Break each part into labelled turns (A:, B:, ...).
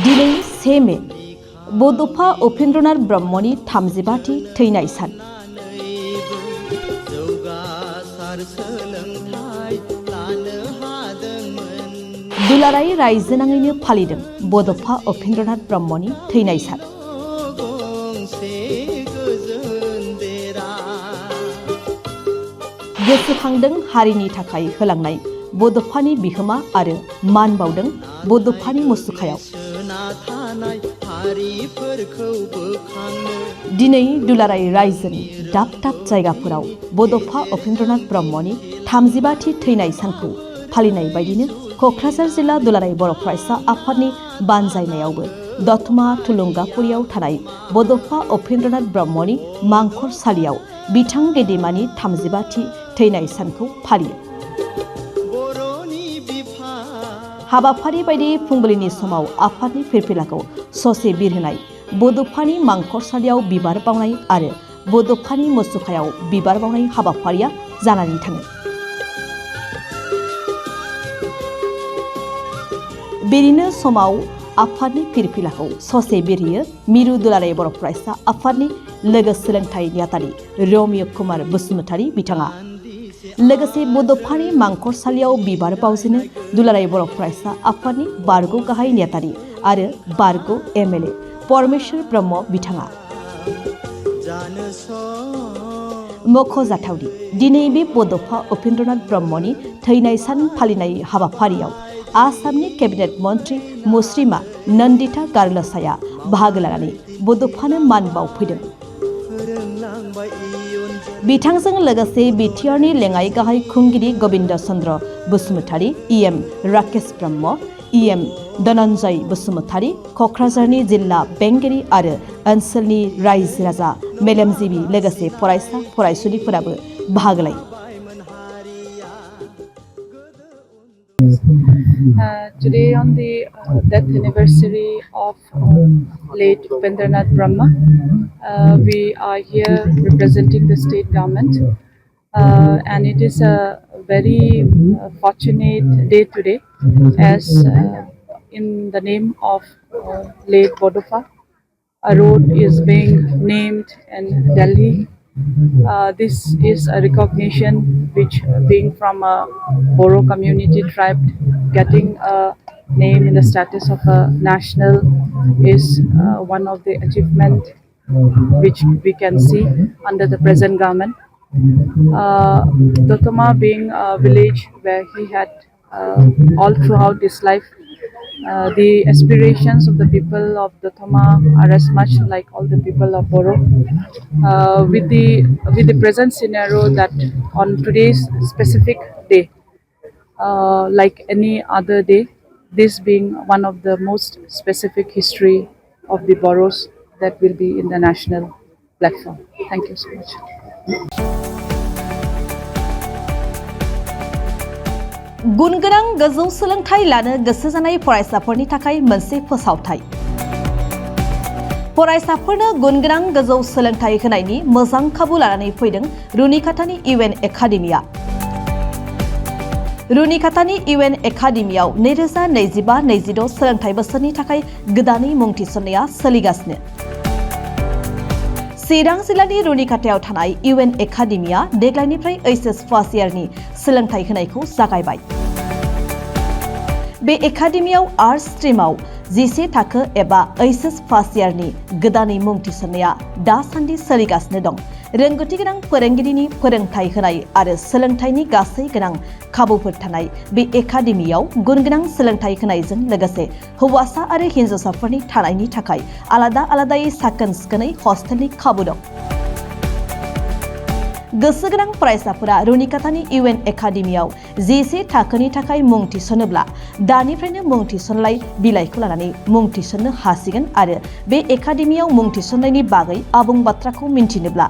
A: दिनै 1 मे बड'फा उपेन्द्रनाथ ब्रह्मनि 35थि थैनाय सान। दुलाराय रायजो नाङैनो फालिदों बड'फा उपेन्द्रनाथ ब्रह्मनि थैनाय सान। गोसोखांदों हारिनि थाखाय होलांनाय बड'फानि बिहोमा आरो मान बावदों बड'फानि मुसुखायाव। दिनै दुलाराय रायजोनि दाब दाब जायगाफोराव बड'फा उपेन्द्रनाथ ब्रह्मनि 35थि थैनाय सानखौ फालिनाय बायदिनो क'क्राझार जिल्ला दुलाराय बर' फरायसा आफादनि बानजायनायावबो दतमा थुलुंगाफुरियाव थानाय बड'फा उपेन्द्रनाथ ब्रह्मनि मांखरसालियाव बिथां गेदेमानि 35थि थैनाय सानखौ फालियो। हाबाफारि बायदि फुंबिलिनि समाव आफादनि फिरफिलाखौ ससे बिरहोनाय, बड'फानि मांखरसालियाव बिबार बावनाय आरो बड'फानि मुसुखायाव बिबार बावनाय हाबाफारिया जानानै थाङो। बेनिनो समाव आफादनि फिरफिलाखौ ससे बिरहोयो मिरु दुलाराय बर' फरायसा आफादनि लोगो सोलोंथाइ नेहाथारि रमिय कुमार बसुमतारी बिथाङा। लोगोसे बड'फानि मांखरसालियाव बिबार बावजेनो दुलाराय बर' फरायसा आफादनि बारग' गाहाय नेहाथारि आरो बारग' MLA परमेश्वर ब्रह्म बिथाङा। मख'जाथावदि दिनै बे बड'फा उपेन्द्रनाथ ब्रह्मनि थैनाय सान फालिनाय हाबाफारियाव आसामनि केबिनेट मन्त्रि मुस्रिमा नन्दिता गारलसाया बाहागो लानानै बड'फानो मान बावफैदों। बिथांजों लोगोसे बिटिआरनि लेङाइ गाहाय खुंगिरि गबिन्द चन्द्र बसुमतारी, EM राकेश ब्रह्म, EM धनन्जय बसुमतारी, क'क्राझारनि जिल्ला बेंगिरि आरो ओनसोलनि रायजो राजा मेलेमजिबि लोगोसे फरायसा फरायसुलिफोराबो बाहागो लायो।
B: Today on the death anniversary of late Upendranath Brahma, we are here representing the state government, and it is a very fortunate day today, as in the name of late Bodosa, a road is being named in Delhi. This is a recognition which, being from a Boro community tribe, getting a name in the status of a national is one of the achievement which we can see under the present government. Dotoma being a village where he had all throughout his life, the aspirations of the people of Dotoma are as much like all the people of Boro. With the present scenario that on today's specific day, like any other day, this being one of the most specific history of the Boros that will be in the national platform. Thank you so much.
A: गुनगोनां गोजौ सोलोंथाइ लानो गोसो जानाय फरायसाफोरनि थाखाय मोनसे फोसावथाय। फरायसाफोरनो गुनगोनां गोजौ सोलोंथाइ होनायनि मोजां खाबु लानानै फैदों रुनिकाटानि UN एकाडेमिया। रुनिकाटानि UN एकाडेमियाव 2025-26 सोलोंथाइ बोसोरनि थाखाय गोदानै मुं थिसननाया सोलिगासिनो। चिरां जिल्लानि रुनिकाटायाव थानाय UN एकाडेमिया देग्लायनिफ्राय HS फार्स्ट इयारनि सोलोंथाइ होनायखौ जागायबाय। बे एकाडेमियाव आर्ट्स स्ट्रीमाव 11 थाखो एबा HS फार्स्ट इयारनि गोदानै मुं थिसननाया दासान्दि सोलिगासिनो दं। रोंगौथि गोनां फोरोंगिरिनि फोरोंथाइ होनाय आरो सोलोंथाइनि गासै गोनां खाबुफोर थानाय बे एकाडेमियाव गुनगोनां सोलोंथाइ होनायजों लोगोसे हौवासा आरो हिन्जावसाफोरनि थानायनि थाखाय आलादा आलादायै साखोन सिखोनै हस्टेलनि खाबु दं। गोसो गोनां फरायसाफोरा रुनिकाटानि UN एकाडेमियाव 11 थाखोनि थाखाय मुं थिसनोब्ला दानिफ्रायनो मुं थिसनलाय बिलाइखौ लानानै मुं थिसननो हासिगोन आरो बे एकाडेमियाव मुं थिसननायनि बागै आबुं बाथ्राखौ मिन्थिनोब्ला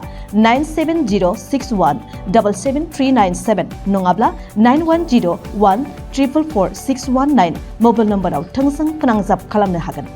A: 9706177397 नङाब्ला 9101444619 मबाइल नम्बराव थोंजों फोनांजाब खालामनो हागोन।